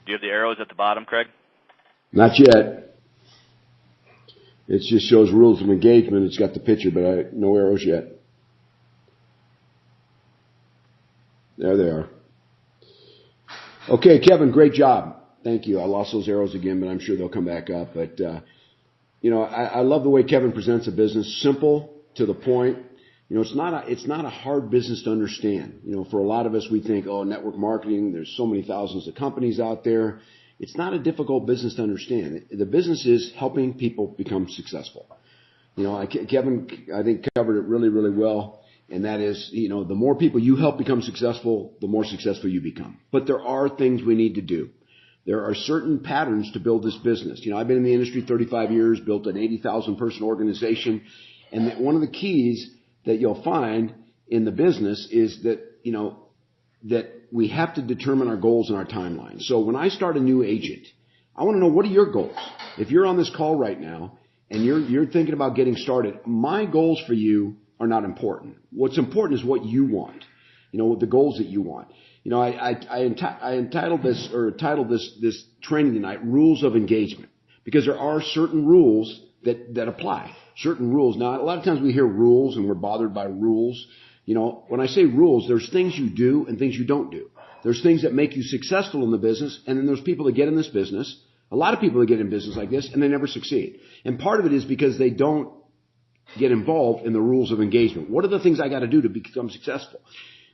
Do you have the arrows at the bottom, Craig? Not yet. It just shows rules of engagement. It's got the picture, but no arrows yet. There they are. Okay, Kevin, great job. Thank you. I lost those arrows again, but I'm sure they'll come back up. But, I love the way Kevin presents a business. Simple, to the point. It's not a hard business to understand. For a lot of us, we think, network marketing, there's so many thousands of companies out there. It's not a difficult business to understand. The business is helping people become successful. Kevin, I think, covered it really, really well. And that is, the more people you help become successful, the more successful you become. But there are things we need to do. There are certain patterns to build this business. I've been in the industry 35 years, built an 80,000 person organization. And one of the keys that you'll find in the business is that, that we have to determine our goals and our timeline. So when I start a new agent, I want to know, what are your goals? If you're on this call right now and you're thinking about getting started, my goals for you are not important. What's important is what you want, the goals that you want. I titled this training tonight, Rules of Engagement, because there are certain rules that apply, certain rules. Now, a lot of times we hear rules and we're bothered by rules. When I say rules, there's things you do and things you don't do. There's things that make you successful in the business, and then there's people that get in this business, a lot of people that get in business like this, and they never succeed. And part of it is because they don't get involved in the rules of engagement. What are the things I got to do to become successful?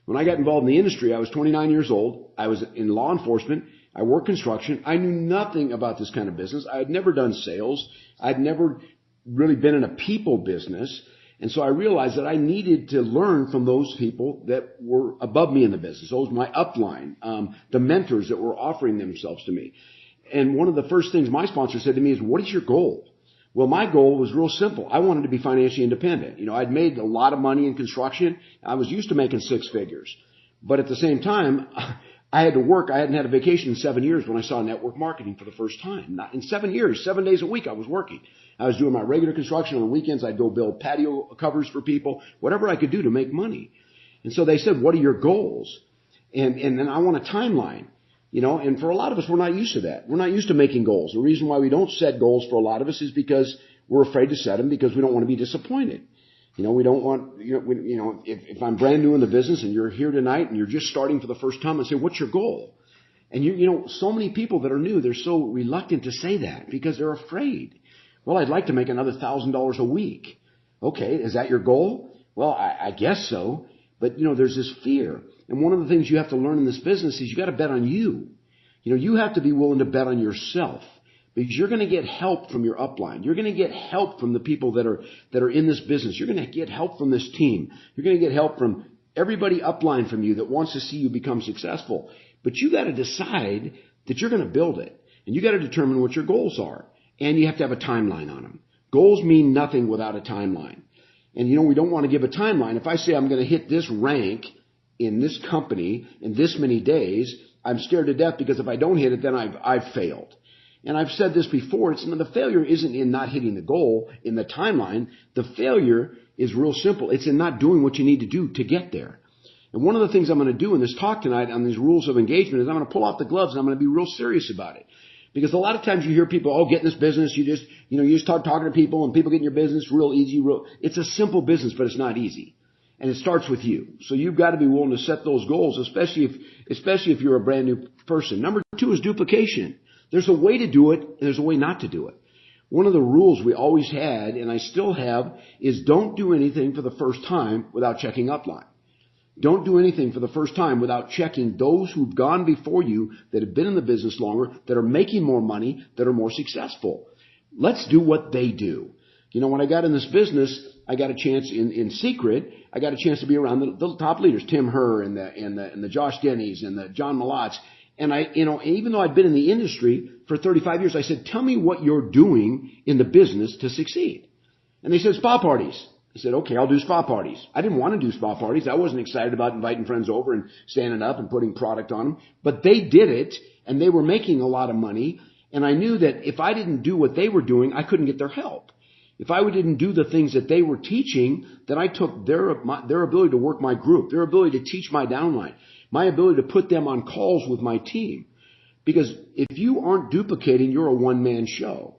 When I got involved in the industry, I was 29 years old. I was in law enforcement. I worked construction. I knew nothing about this kind of business. I had never done sales. I'd never really been in a people business. And so I realized that I needed to learn from those people that were above me in the business. Those my upline, the mentors that were offering themselves to me. And one of the first things my sponsor said to me is, what is your goal? Well, my goal was real simple. I wanted to be financially independent. I'd made a lot of money in construction. I was used to making six figures. But at the same time, I had to work. I hadn't had a vacation in 7 years when I saw network marketing for the first time. Not in 7 years, 7 days a week I was working. I was doing my regular construction. On the weekends, I'd go build patio covers for people, whatever I could do to make money. And so they said, what are your goals? And then I want a timeline. And for a lot of us, we're not used to that. We're not used to making goals. The reason why we don't set goals for a lot of us is because we're afraid to set them, because we don't want to be disappointed. We don't want, if I'm brand new in the business and you're here tonight and you're just starting for the first time, and say, what's your goal? And so many people that are new, they're so reluctant to say that because they're afraid. Well, I'd like to make another $1,000 a week. Okay. Is that your goal? Well, I guess so. But, there's this fear. And one of the things you have to learn in this business is you got to bet on you. You have to be willing to bet on yourself, because you're going to get help from your upline. You're going to get help from the people that are in this business. You're going to get help from this team. You're going to get help from everybody upline from you that wants to see you become successful. But you got to decide that you're going to build it, and you got to determine what your goals are, and you have to have a timeline on them. Goals mean nothing without a timeline. And we don't want to give a timeline. If I say I'm going to hit this rank in this company in this many days, I'm scared to death, because if I don't hit it, then I've failed. And I've said this before, the failure isn't in not hitting the goal in the timeline. The failure is real simple. It's in not doing what you need to do to get there. And one of the things I'm going to do in this talk tonight on these rules of engagement is I'm going to pull off the gloves, and I'm going to be real serious about it. Because a lot of times you hear people, get in this business, you just start talking to people, and people get in your business real easy. It's a simple business, but it's not easy. And it starts with you. So you've got to be willing to set those goals, especially if you're a brand new person. Number 2 is duplication. There's a way to do it, and there's a way not to do it. One of the rules we always had, and I still have, is don't do anything for the first time without checking upline. Don't do anything for the first time without checking those who've gone before you, that have been in the business longer, that are making more money, that are more successful. Let's do what they do. When I got in this business, I got a chance in secret. I got a chance to be around the top leaders, Tim Herr and the Josh Denny's and the John Malatz. And even though I'd been in the industry for 35 years, I said, tell me what you're doing in the business to succeed. And they said, spa parties. I said, okay, I'll do spa parties. I didn't want to do spa parties. I wasn't excited about inviting friends over and standing up and putting product on them. But they did it, and they were making a lot of money. And I knew that if I didn't do what they were doing, I couldn't get their help. If I didn't do the things that they were teaching, then I took their ability to work my group, their ability to teach my downline, my ability to put them on calls with my team. Because if you aren't duplicating, you're a one-man show.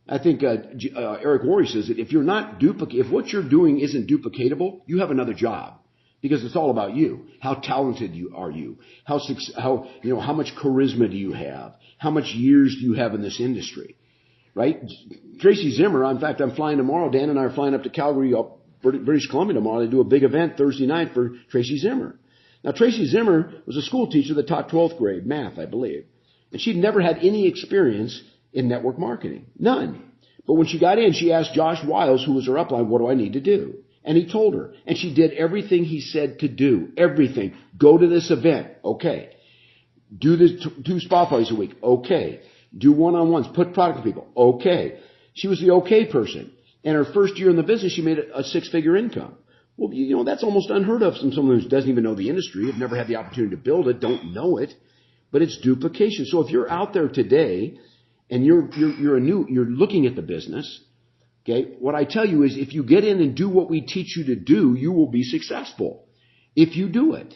I think Eric Worre says that if what you're doing isn't duplicatable, you have another job. Because it's all about you. How talented are you? How much charisma do you have? How much years do you have in this industry? Right? Tracy Zimmer, in fact, I'm flying tomorrow. Dan and I are flying up to Calgary, British Columbia tomorrow. They do a big event Thursday night for Tracy Zimmer. Now, Tracy Zimmer was a school teacher that taught 12th grade math, I believe. And she'd never had any experience in network marketing. None. But when she got in, she asked Josh Wiles, who was her upline, what do I need to do? And he told her. And she did everything he said to do. Everything. Go to this event. Okay. Do this 2 spa parties a week. Okay. Do one-on-ones. Put product to people. Okay. She was the okay person. And her first year in the business, she made a 6-figure income. Well, that's almost unheard of from someone who doesn't even know the industry, have never had the opportunity to build it, don't know it. But it's duplication. So if you're out there today and you're looking at the business, okay, what I tell you is if you get in and do what we teach you to do, you will be successful. If you do it,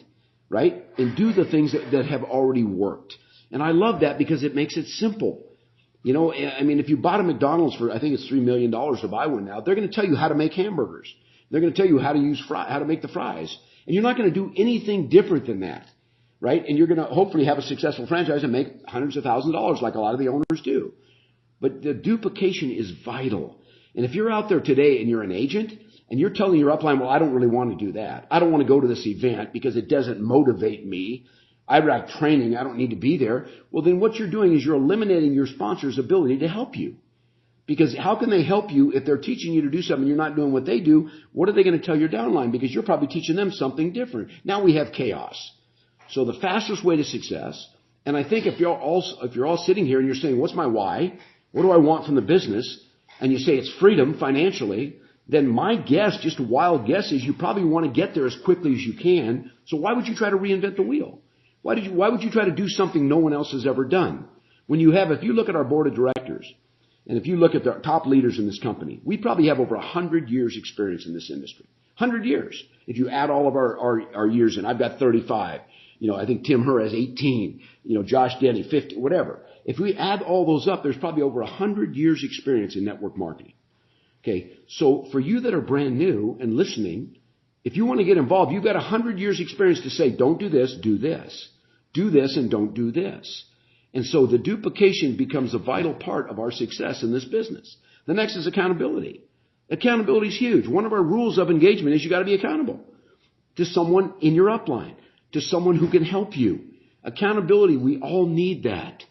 right? And do the things that have already worked. And I love that because it makes it simple. If you bought a McDonald's for, I think it's $3 million to buy one now, they're going to tell you how to make hamburgers. They're going to tell you how to make the fries. And you're not going to do anything different than that, right? And you're going to hopefully have a successful franchise and make hundreds of thousands of dollars like a lot of the owners do. But the duplication is vital. And if you're out there today and you're an agent and you're telling your upline, well, I don't really want to do that. I don't want to go to this event because it doesn't motivate me. I like training. I don't need to be there. Well, then what you're doing is you're eliminating your sponsor's ability to help you. Because how can they help you if they're teaching you to do something and you're not doing what they do? What are they going to tell your downline? Because you're probably teaching them something different. Now we have chaos. So the fastest way to success, and I think if you're all sitting here and you're saying, what's my why? What do I want from the business? And you say it's freedom financially, then my guess, just a wild guess, is you probably want to get there as quickly as you can. So why would you try to reinvent the wheel? Why would you try to do something no one else has ever done? If you look at our board of directors, and if you look at the top leaders in this company, we probably have over 100 years experience in this industry. 100 years. If you add all of our years in, I've got 35. I think Tim Herr has 18. Josh Denny, 50, whatever. If we add all those up, there's probably over 100 years experience in network marketing. Okay. So for you that are brand new and listening, if you want to get involved, you've got 100 years experience to say, don't do this, do this. Do this and don't do this. And so the duplication becomes a vital part of our success in this business. The next is accountability. Accountability is huge. One of our rules of engagement is you got to be accountable to someone in your upline, to someone who can help you. Accountability, we all need that.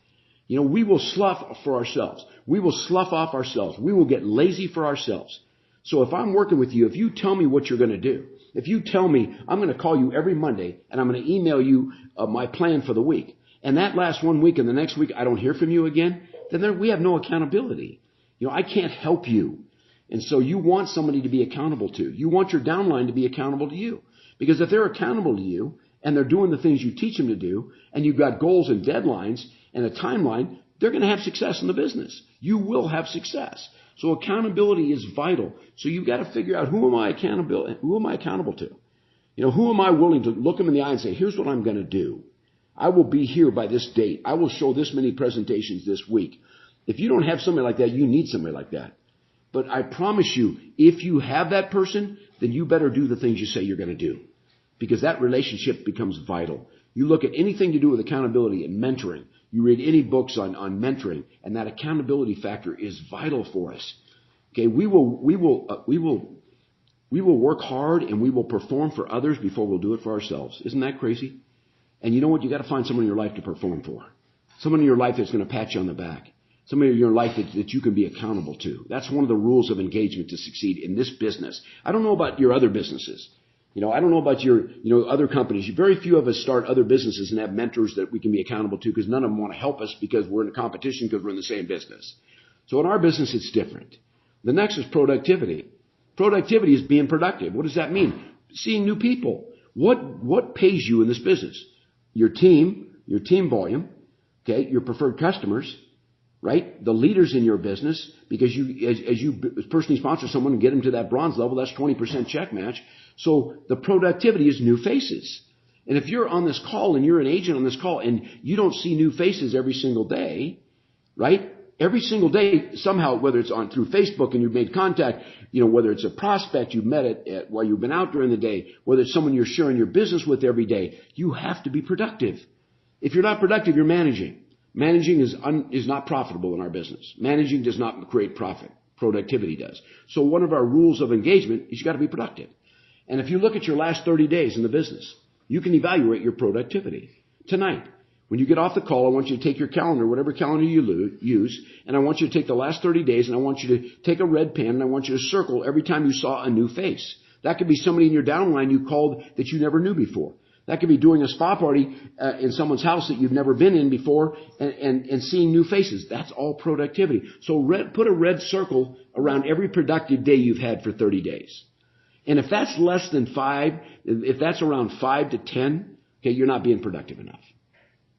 We will slough for ourselves. We will slough off ourselves. We will get lazy for ourselves. So if I'm working with you, if you tell me what you're going to do, if you tell me I'm going to call you every Monday and I'm going to email you my plan for the week, and that lasts 1 week and the next week I don't hear from you again, then we have no accountability. I can't help you. And so you want somebody to be accountable to. You want your downline to be accountable to you. Because if they're accountable to you and they're doing the things you teach them to do, and you've got goals and deadlines and a timeline, they're going to have success in the business. You will have success. So accountability is vital. So you've got to figure out who am I accountable to? Who am I willing to look them in the eye and say, here's what I'm going to do. I will be here by this date. I will show this many presentations this week. If you don't have somebody like that, you need somebody like that. But I promise you, if you have that person, then you better do the things you say you're going to do. Because that relationship becomes vital. You look at anything to do with accountability and mentoring. You read any books on mentoring, and that accountability factor is vital for us. Okay, we will work hard and we will perform for others before we'll do it for ourselves. Isn't that crazy? And you know what? You got to find someone in your life to perform for. Someone in your life that's going to pat you on the back. Somebody in your life that you can be accountable to. That's one of the rules of engagement to succeed in this business. I don't know about your other businesses. I don't know about your, other companies. Very few of us start other businesses and have mentors that we can be accountable to because none of them want to help us because we're in a competition because we're in the same business. So in our business, it's different. The next is productivity. Productivity is being productive. What does that mean? Seeing new people. What pays you in this business? Your team volume, okay, your preferred customers, right? The leaders in your business, because as you personally sponsor someone and get them to that bronze level, that's 20% check match. So the productivity is new faces. And if you're on this call and you're an agent on this call and you don't see new faces every single day, right? Every single day, somehow, whether it's on through Facebook and you've made contact, whether it's a prospect you've met at while you've been out during the day, whether it's someone you're sharing your business with every day, you have to be productive. If you're not productive, you're managing. Managing is not profitable in our business. Managing does not create profit. Productivity does. So one of our rules of engagement is you got to be productive. And if you look at your last 30 days in the business, you can evaluate your productivity. Tonight, when you get off the call, I want you to take your calendar, whatever calendar you use, and I want you to take the last 30 days, and I want you to take a red pen, and I want you to circle every time you saw a new face. That could be somebody in your downline you called that you never knew before. That could be doing a spa party in someone's house that you've never been in before and seeing new faces. That's all productivity. So put a red circle around every productive day you've had for 30 days. And if that's less than 5, if that's around 5 to 10, okay, you're not being productive enough.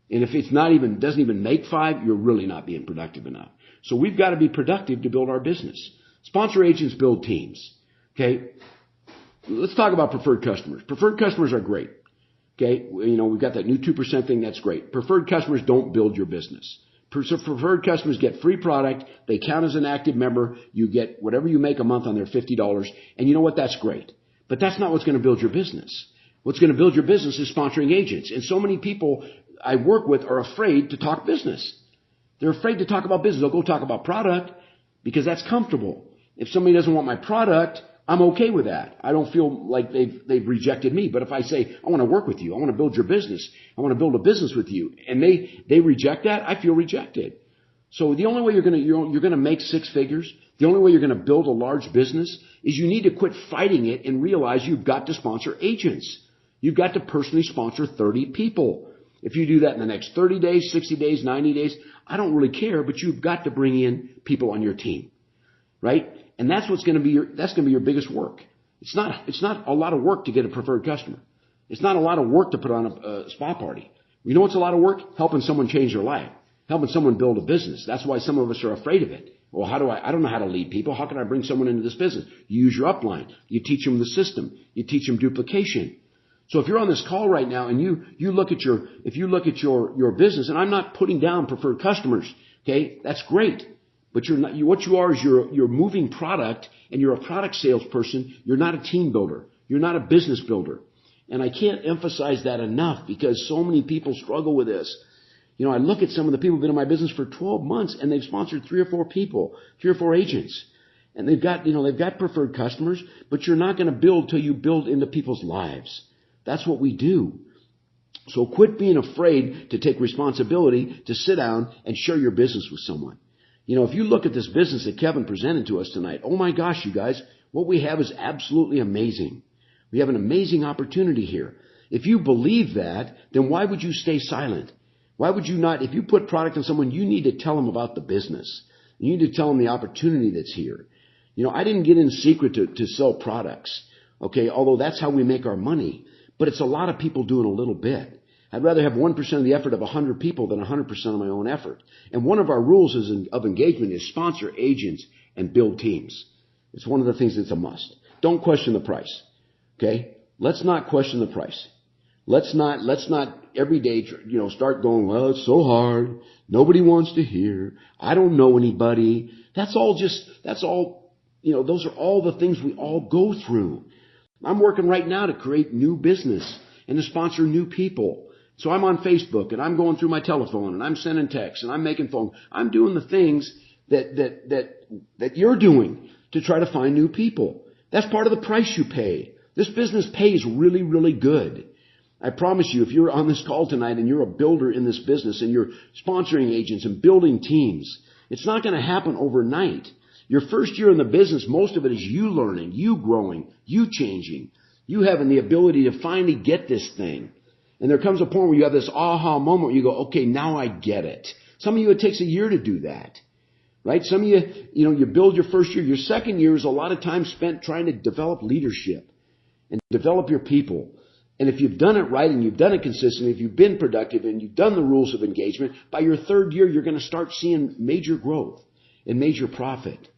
And if it's doesn't even make 5, you're really not being productive enough. So we've got to be productive to build our business. Sponsor agents build teams. Okay. Let's talk about preferred customers. Preferred customers are great. Okay. We've got that new 2% thing. That's great. Preferred customers don't build your business. Preferred customers get free product. They count as an active member. You get whatever you make a month on their $50. And you know what? That's great. But that's not what's going to build your business. What's going to build your business is sponsoring agents. And so many people I work with are afraid to talk business. They're afraid to talk about business. They'll go talk about product because that's comfortable. If somebody doesn't want my product, I'm okay with that. I don't feel like they've rejected me. But if I say, I want to work with you, I want to build your business, I want to build a business with you, and they reject that, I feel rejected. So the only way you're going to make 6 figures, the only way you're going to build a large business is you need to quit fighting it and realize you've got to sponsor agents. You've got to personally sponsor 30 people. If you do that in the next 30 days, 60 days, 90 days, I don't really care, but you've got to bring in people on your team, right? And that's going to be your biggest work. It's not a lot of work to get a preferred customer. It's not a lot of work to put on a spa party. You know what's a lot of work? Helping someone change their life. Helping someone build a business. That's why some of us are afraid of it. Well, I don't know how to lead people. How can I bring someone into this business? You use your upline. You teach them the system. You teach them duplication. So if you're on this call right now and you look at your business, and I'm not putting down preferred customers, okay? That's great. But what you are is you're moving product, and you're a product salesperson. You're not a team builder. You're not a business builder. And I can't emphasize that enough because so many people struggle with this. I look at some of the people who've been in my business for 12 months and they've sponsored 3 or 4 people, 3 or 4 agents. And they've got preferred customers, but you're not going to build till you build into people's lives. That's what we do. So quit being afraid to take responsibility to sit down and share your business with someone. If you look at this business that Kevin presented to us tonight, oh my gosh, you guys, what we have is absolutely amazing. We have an amazing opportunity here. If you believe that, then why would you stay silent? Why would you not? If you put product on someone, you need to tell them about the business. You need to tell them the opportunity that's here. I didn't get in secret to sell products, okay, although that's how we make our money. But it's a lot of people doing a little bit. I'd rather have 1% of the effort of 100 people than 100% of my own effort. And one of our rules of engagement is sponsor agents and build teams. It's one of the things that's a must. Don't question the price. Okay? Let's not question the price. Let's not every day, start going, well, it's so hard. Nobody wants to hear. I don't know anybody. Those are all the things we all go through. I'm working right now to create new business and to sponsor new people. So I'm on Facebook and I'm going through my telephone and I'm sending texts and I'm making phone. I'm doing the things that you're doing to try to find new people. That's part of the price you pay. This business pays really, really good. I promise you, if you're on this call tonight and you're a builder in this business and you're sponsoring agents and building teams, it's not going to happen overnight. Your first year in the business, most of it is you learning, you growing, you changing, you having the ability to finally get this thing. And there comes a point where you have this aha moment where you go, okay, now I get it. Some of you, it takes a year to do that, right? Some of you, you build your first year. Your second year is a lot of time spent trying to develop leadership and develop your people. And if you've done it right and you've done it consistently, if you've been productive and you've done the rules of engagement, by your third year, you're going to start seeing major growth and major profit.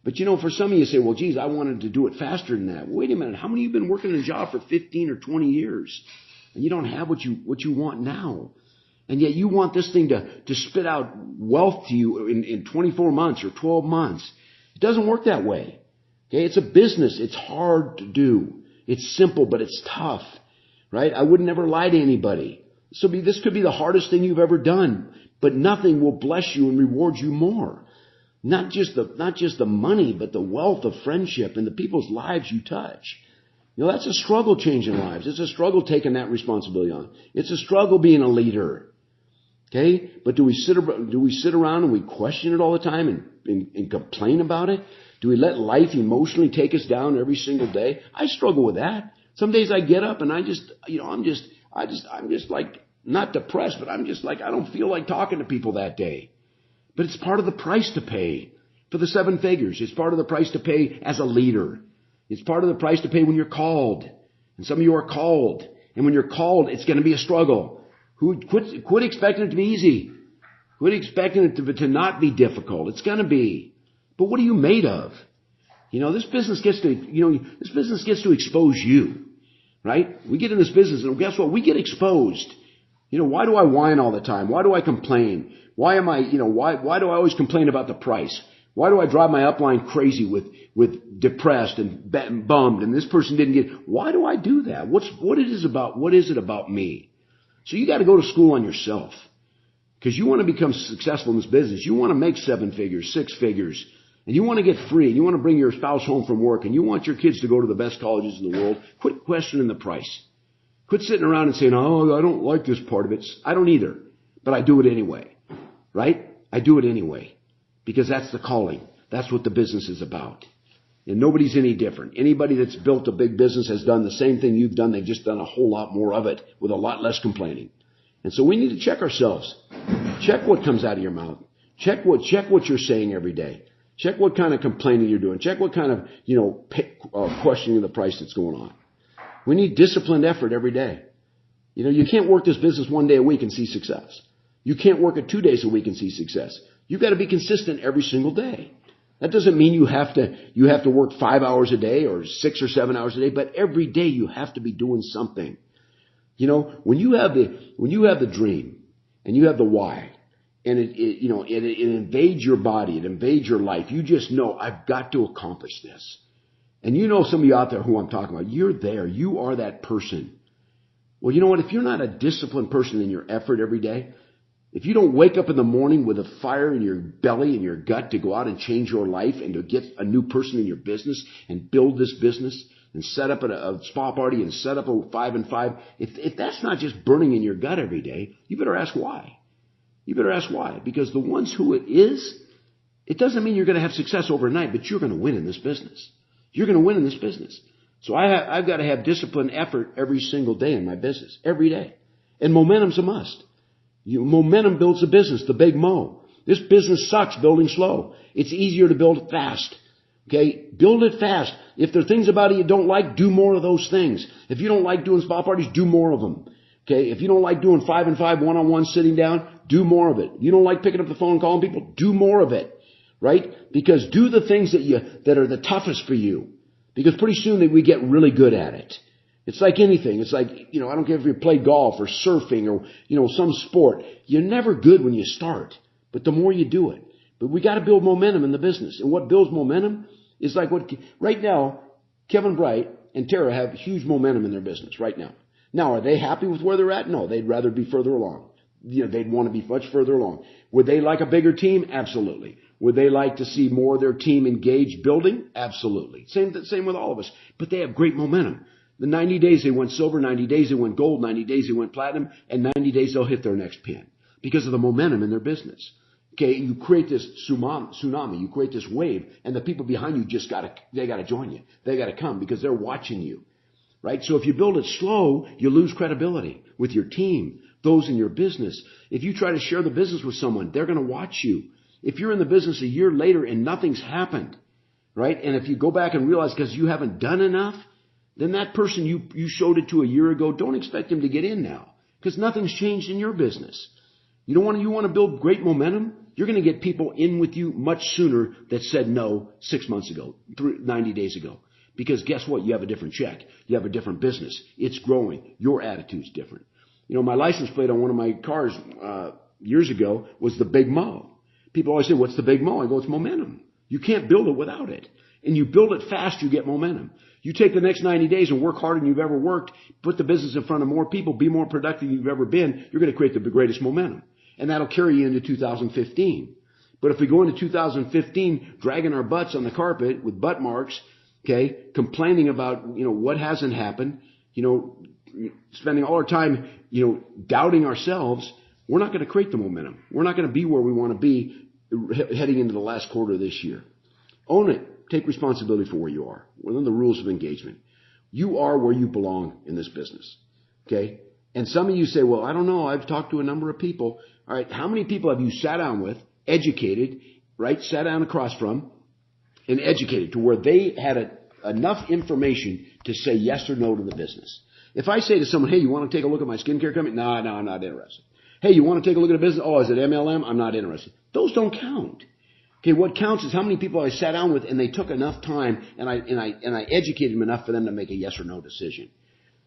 But for some of you say, well, geez, I wanted to do it faster than that. Wait a minute. How many of you have been working in a job for 15 or 20 years? and you don't have what you want now. And yet you want this thing to spit out wealth to you in 24 months or 12 months. It doesn't work that way. Okay, it's a business. It's hard to do. It's simple, but it's tough. Right? I would never lie to anybody. So this could be the hardest thing you've ever done, but nothing will bless you and reward you more. Not just the money, but the wealth of friendship and the people's lives you touch. You know, that's a struggle changing lives. It's a struggle taking that responsibility on. It's a struggle being a leader. Okay? But do we sit around and we question it all the time and complain about it? Do we let life emotionally take us down every single day? I struggle with that. Some days I get up and I'm just like not depressed, but I'm just like, I don't feel like talking to people that day. But it's part of the price to pay for the 7 figures. It's part of the price to pay as a leader. It's part of the price to pay when you're called. And some of you are called. And when you're called, it's going to be a struggle. Quit expecting it to be easy. Quit expecting it to not be difficult. It's going to be. But what are you made of? You know, this business gets to expose you. Right? We get in this business and guess what? We get exposed. You know, why do I whine all the time? Why do I complain? Why do I always complain about the price? Why do I drive my upline crazy with depressed and bummed and this person didn't get, why do I do that? What is it about me? So you got to go to school on yourself because you want to become successful in this business. You want to make 7 figures, 6 figures, and you want to get free. You want to bring your spouse home from work and you want your kids to go to the best colleges in the world. Quit questioning the price. Quit sitting around and saying, oh, I don't like this part of it. I don't either, but I do it anyway. Right? I do it anyway because that's the calling. That's what the business is about. And nobody's any different. Anybody that's built a big business has done the same thing you've done. They've just done a whole lot more of it with a lot less complaining. And so we need to check ourselves. Check what comes out of your mouth. Check what you're saying every day. Check what kind of complaining you're doing. Check what kind of, questioning of the price that's going on. We need disciplined effort every day. You know, you can't work this business 1 day a week and see success. You can't work it 2 days a week and see success. You've got to be consistent every single day. That doesn't mean you have to work 5 hours a day or 6 or 7 hours a day, but every day you have to be doing something. You know, when you have the dream and you have the why and it invades your body, it invades your life, you just know I've got to accomplish this. And you know some of you out there who I'm talking about, you're there. You are that person. Well, you know what? If you're not a disciplined person in your effort every day, if you don't wake up in the morning with a fire in your belly and your gut to go out and change your life and to get a new person in your business and build this business and set up a spa party and set up a 5 and 5, if that's not just burning in your gut every day, you better ask why. You better ask why. Because the ones who it is, it doesn't mean you're going to have success overnight, but you're going to win in this business. You're going to win in this business. So I've got to have disciplined effort every single day in my business, every day. And momentum's a must. Momentum builds a business, the big mo. This business sucks building slow. It's easier to build it fast. Okay? Build it fast. If there are things about it you don't like, do more of those things. If you don't like doing spa parties, do more of them. Okay? If you don't like doing 5 and 5 one-on-one sitting down, do more of it. You don't like picking up the phone and calling people, do more of it. Right? Because do the things that are the toughest for you. Because pretty soon we get really good at it. It's like anything. It's like, I don't care if you play golf or surfing or, some sport. You're never good when you start, but the more you do it. But we got to build momentum in the business. And what builds momentum is like right now, Kevin Bright and Tara have huge momentum in their business right now. Now, are they happy with where they're at? No, they'd rather be further along. They'd want to be much further along. Would they like a bigger team? Absolutely. Would they like to see more of their team engaged building? Absolutely. Same with all of us. But they have great momentum. The 90 days they went silver, 90 days they went gold, 90 days they went platinum, and 90 days they'll hit their next pin because of the momentum in their business. Okay, you create this tsunami, you create this wave, and the people behind you they gotta join you. They gotta come because they're watching you. Right? So if you build it slow, you lose credibility with your team, those in your business. If you try to share the business with someone, they're gonna watch you. If you're in the business a year later and nothing's happened, right? And if you go back and realize because you haven't done enough, then that person you showed it to a year ago, don't expect him to get in now because nothing's changed in your business. You want to build great momentum? You're going to get people in with you much sooner that said no 6 months ago, 90 days ago. Because guess what? You have a different check. You have a different business. It's growing. Your attitude's different. My license plate on one of my cars years ago was the Big Mo. People always say, what's the Big Mo? I go, it's momentum. You can't build it without it. And you build it fast, you get momentum. You take the next 90 days and work harder than you've ever worked, put the business in front of more people, be more productive than you've ever been, you're going to create the greatest momentum. And that'll carry you into 2015. But if we go into 2015 dragging our butts on the carpet with butt marks, okay, complaining about, what hasn't happened, spending all our time, doubting ourselves, we're not going to create the momentum. We're not going to be where we want to be heading into the last quarter of this year. Own it. Take responsibility for where you are. Within the rules of engagement. You are where you belong in this business. Okay? And some of you say, well, I don't know. I've talked to a number of people. All right. How many people have you sat down with, educated, right? Sat down across from and educated to where they had enough information to say yes or no to the business. If I say to someone, hey, you want to take a look at my skincare company? No, I'm not interested. Hey, you want to take a look at a business? Oh, is it MLM? I'm not interested. Those don't count. Okay, what counts is how many people I sat down with and they took enough time and I educated them enough for them to make a yes or no decision.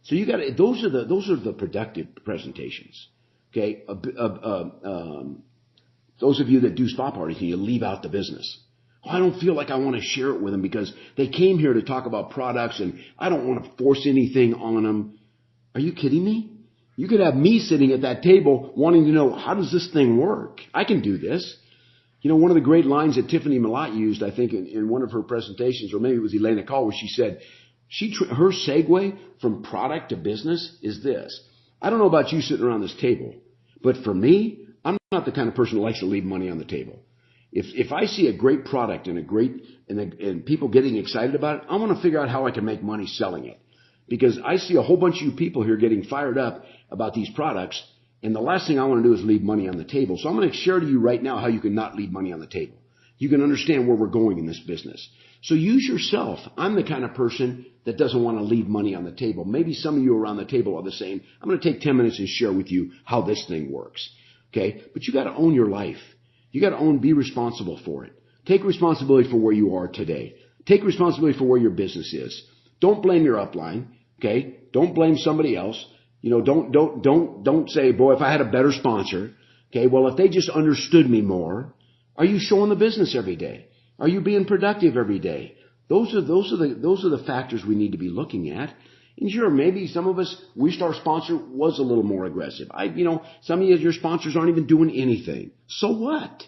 So you got to, those are the productive presentations. Okay, those of you that do spa parties and you leave out the business. Oh, I don't feel like I want to share it with them because they came here to talk about products and I don't want to force anything on them. Are you kidding me? You could have me sitting at that table wanting to know, how does this thing work? I can do this. One of the great lines that Tiffany Malott used, I think, in one of her presentations, or maybe it was Elena Call, where she said, her segue from product to business is this. I don't know about you sitting around this table, but for me, I'm not the kind of person who likes to leave money on the table. If I see a great product and people getting excited about it, I want to figure out how I can make money selling it. Because I see a whole bunch of you people here getting fired up about these products, and the last thing I want to do is leave money on the table. So I'm going to share to you right now how you can not leave money on the table. You can understand where we're going in this business. So use yourself. I'm the kind of person that doesn't want to leave money on the table. Maybe some of you around the table are the same. I'm going to take 10 minutes and share with you how this thing works. Okay? But you got to own your life. You got to be responsible for it. Take responsibility for where you are today. Take responsibility for where your business is. Don't blame your upline. Okay? Don't blame somebody else. Don't say, boy, if I had a better sponsor. Okay? Well, if they just understood me more. Are you showing the business every day? Are you being productive every day? Those are the factors we need to be looking at. And sure, maybe some of us wished our sponsor was a little more aggressive. Some of your sponsors aren't even doing anything. So what?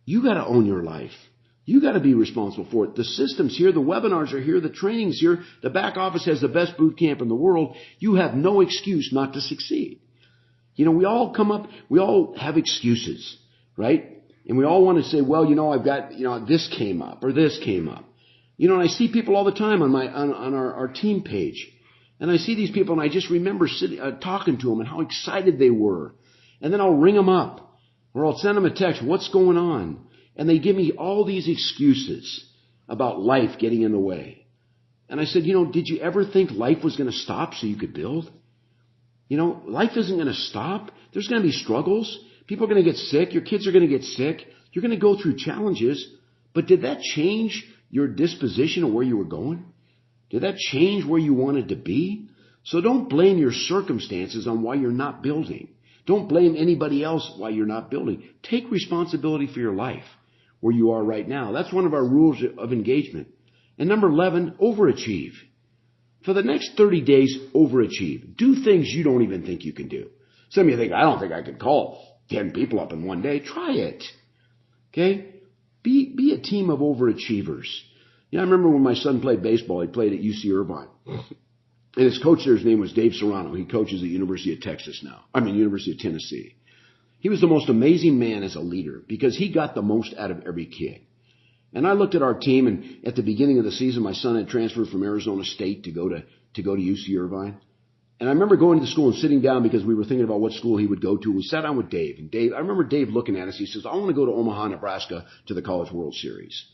You got to own your life. You got to be responsible for it. The system's here. The webinars are here. The training's here. The back office has the best boot camp in the world. You have no excuse not to succeed. We all have excuses, right? And we all want to say, well, I've got, this came up or this came up. And I see people all the time on our team page. And I see these people and I just remember talking to them and how excited they were. And then I'll ring them up or I'll send them a text. What's going on? And they give me all these excuses about life getting in the way. And I said, did you ever think life was going to stop so you could build? Life isn't going to stop. There's going to be struggles. People are going to get sick. Your kids are going to get sick. You're going to go through challenges. But did that change your disposition of where you were going? Did that change where you wanted to be? So don't blame your circumstances on why you're not building. Don't blame anybody else why you're not building. Take responsibility for your life where you are right now. That's one of our rules of engagement. And number 11, overachieve. For the next 30 days, overachieve. Do things you don't even think you can do. Some of you think, I don't think I could call 10 people up in one day. Try it. Okay? Be a team of overachievers. I remember when my son played baseball, he played at UC Irvine. And his coach there, his name was Dave Serrano. He coaches at University of University of Tennessee. He was the most amazing man as a leader because he got the most out of every kid. And I looked at our team, and at the beginning of the season, my son had transferred from Arizona State to go to UC Irvine. And I remember going to the school and sitting down because we were thinking about what school he would go to. We sat down with Dave, and I remember Dave looking at us. He says, I want to go to Omaha, Nebraska to the College World Series.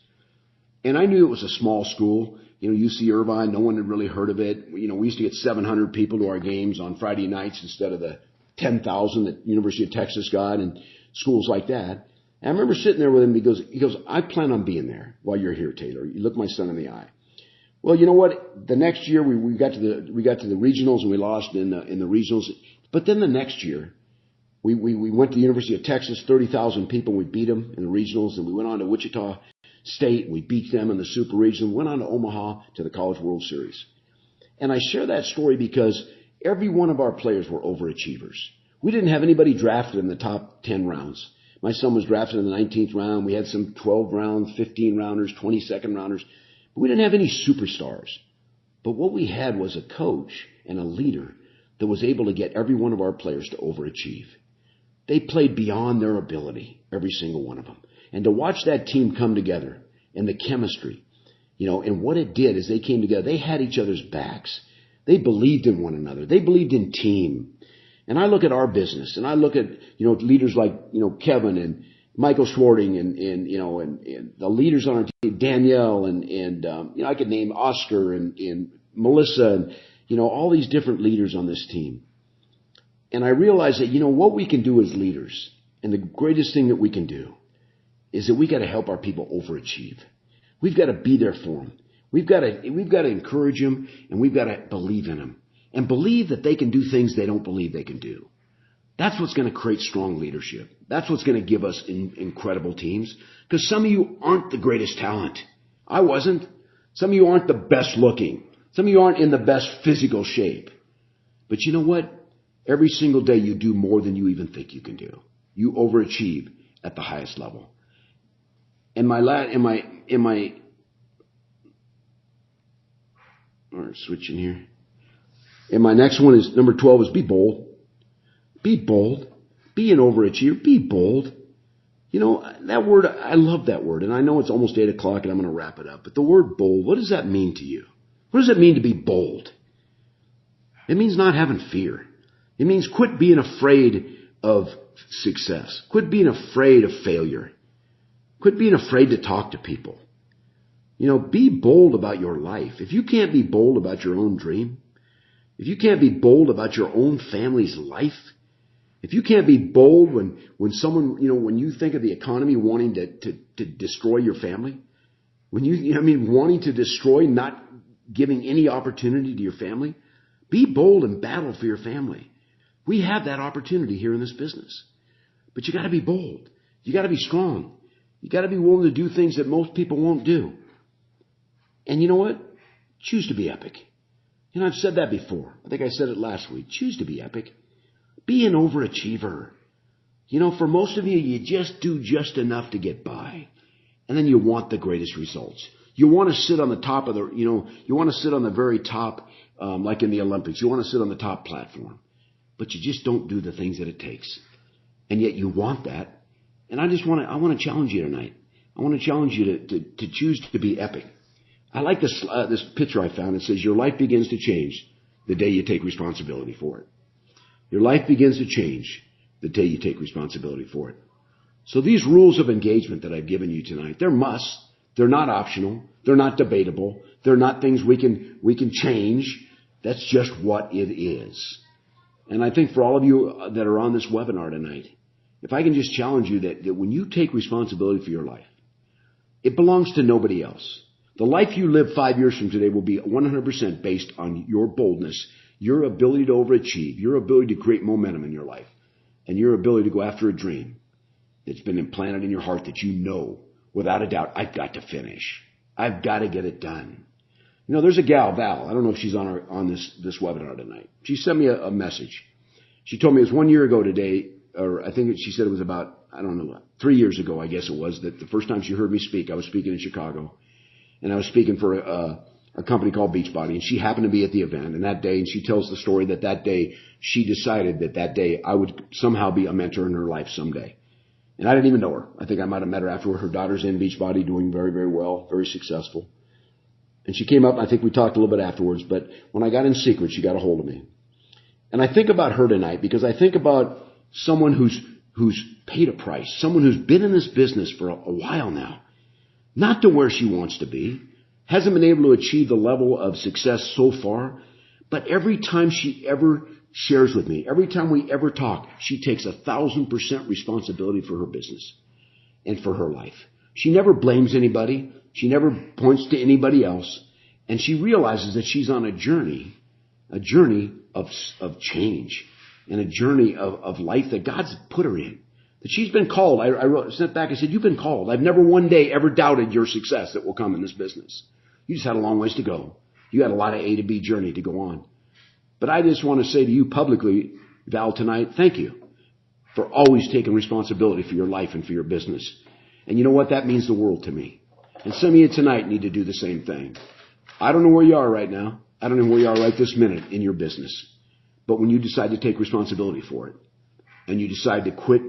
And I knew it was a small school. UC Irvine, no one had really heard of it. We used to get 700 people to our games on Friday nights instead of the 10,000 that University of Texas got and schools like that. And I remember sitting there with him. He goes, I plan on being there while you're here, Taylor. You look my son in the eye. Well, you know what? The next year we got to the regionals and we lost in the regionals. But then the next year we went to the University of Texas, 30,000 people. We beat them in the regionals, and we went on to Wichita State. We beat them in the Super Regional. Went on to Omaha to the College World Series. And I share that story because every one of our players were overachievers. We didn't have anybody drafted in the top 10 rounds. My son was drafted in the 19th round. We had some 12 round, 15 rounders, 22nd rounders. But we didn't have any superstars. But what we had was a coach and a leader that was able to get every one of our players to overachieve. They played beyond their ability, every single one of them. And to watch that team come together and the chemistry, and what it did is they came together. They had each other's backs. They believed in one another. They believed in team. And I look at our business, and I look at, leaders like, Kevin and Michael Schwarting and the leaders on our team, Danielle and I could name Oscar and Melissa and, all these different leaders on this team. And I realize that, what we can do as leaders, and the greatest thing that we can do is that we got to help our people overachieve. We've got to be there for them. We've got to encourage them, and we've got to believe in them and believe that they can do things they don't believe they can do. That's what's going to create strong leadership. That's what's going to give us incredible teams. Because some of you aren't the greatest talent. I wasn't. Some of you aren't the best looking. Some of you aren't in the best physical shape. But you know what? Every single day you do more than you even think you can do. You overachieve at the highest level. And all right, switching here. And my next one is number 12 is be bold. Be bold. Be an overachiever. Be bold. That word, I love that word. And I know it's almost 8 o'clock and I'm going to wrap it up. But the word bold, what does that mean to you? What does it mean to be bold? It means not having fear. It means quit being afraid of success. Quit being afraid of failure. Quit being afraid to talk to people. Be bold about your life. If you can't be bold about your own dream, if you can't be bold about your own family's life, if you can't be bold when someone, when you think of the economy wanting to destroy your family, wanting to destroy, not giving any opportunity to your family, be bold and battle for your family. We have that opportunity here in this business. But you got to be bold. You got to be strong. You got to be willing to do things that most people won't do. And you know what? Choose to be epic. I've said that before. I think I said it last week. Choose to be epic. Be an overachiever. For most of you, you just do just enough to get by. And then you want the greatest results. You want to sit on the top of you want to sit on the very top, like in the Olympics. You want to sit on the top platform. But you just don't do the things that it takes. And yet you want that. And I want to challenge you tonight. I want to challenge you to choose to be epic. I like this picture I found. It says, your life begins to change the day you take responsibility for it. Your life begins to change the day you take responsibility for it. So these rules of engagement that I've given you tonight, they're musts. They're not optional. They're not debatable. They're not things we can change. That's just what it is. And I think for all of you that are on this webinar tonight, if I can just challenge you that when you take responsibility for your life, it belongs to nobody else. The life you live 5 years from today will be 100% based on your boldness, your ability to overachieve, your ability to create momentum in your life, and your ability to go after a dream that's been implanted in your heart that you know, without a doubt, I've got to finish. I've got to get it done. There's a gal, Val. I don't know if she's on this webinar tonight. She sent me a message. She told me it was 1 year ago today, or I think she said it was about, 3 years ago, I guess it was, that the first time she heard me speak, I was speaking in Chicago. And I was speaking for a company called Beachbody, and she happened to be at the event. And that day, and she tells the story that day she decided that day I would somehow be a mentor in her life someday. And I didn't even know her. I think I might have met her afterward. Her daughter's in Beachbody, doing very, very well, very successful. And she came up, and I think we talked a little bit afterwards. But when I got in secret, she got a hold of me. And I think about her tonight because I think about someone who's paid a price, someone who's been in this business for a while now. Not to where she wants to be, hasn't been able to achieve the level of success so far, but every time she ever shares with me, every time we ever talk, she takes 1,000% responsibility for her business and for her life. She never blames anybody. She never points to anybody else. And she realizes that she's on a journey of change and a journey of life that God's put her in. That she's been called. I sent back, I said, you've been called. I've never one day ever doubted your success that will come in this business. You just had a long ways to go. You had a lot of A to B journey to go on. But I just want to say to you publicly, Val, tonight, thank you for always taking responsibility for your life and for your business. And you know what? That means the world to me. And some of you tonight need to do the same thing. I don't know where you are right now. I don't know where you are right this minute in your business. But when you decide to take responsibility for it, and you decide to quit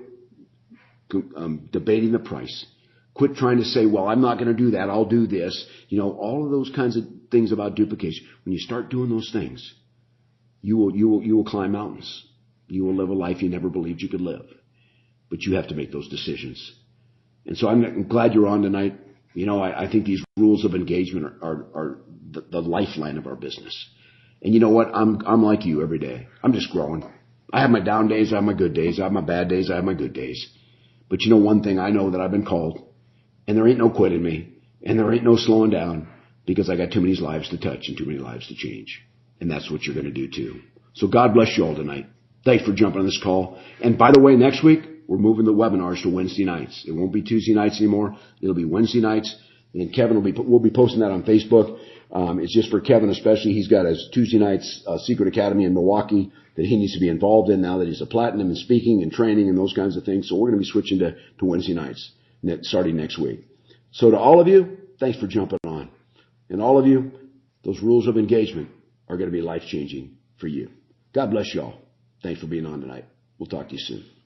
debating the price, quit trying to say, well, I'm not going to do that, I'll do this. You know, all of those kinds of things about duplication. When you start doing those things, you will climb mountains. You will live a life you never believed you could live. But you have to make those decisions. And so I'm glad you're on tonight. You know, I think these rules of engagement are the lifeline of our business. And you know what? I'm like you every day. I'm just growing. I have my down days, I have my good days, I have my bad days, I have my good days. But you know one thing, I know that I've been called, and there ain't no quitting me, and there ain't no slowing down, because I got too many lives to touch and too many lives to change. And that's what you're going to do too. So God bless you all tonight. Thanks for jumping on this call. And by the way, next week, we're moving the webinars to Wednesday nights. It won't be Tuesday nights anymore. It'll be Wednesday nights. And Kevin we'll be posting that on Facebook. It's just for Kevin especially. He's got his Tuesday nights Secret Academy in Milwaukee that he needs to be involved in now that he's a platinum and speaking and training and those kinds of things. So we're going to be switching to Wednesday nights starting next week. So to all of you, thanks for jumping on. And all of you, those rules of engagement are going to be life-changing for you. God bless you all. Thanks for being on tonight. We'll talk to you soon.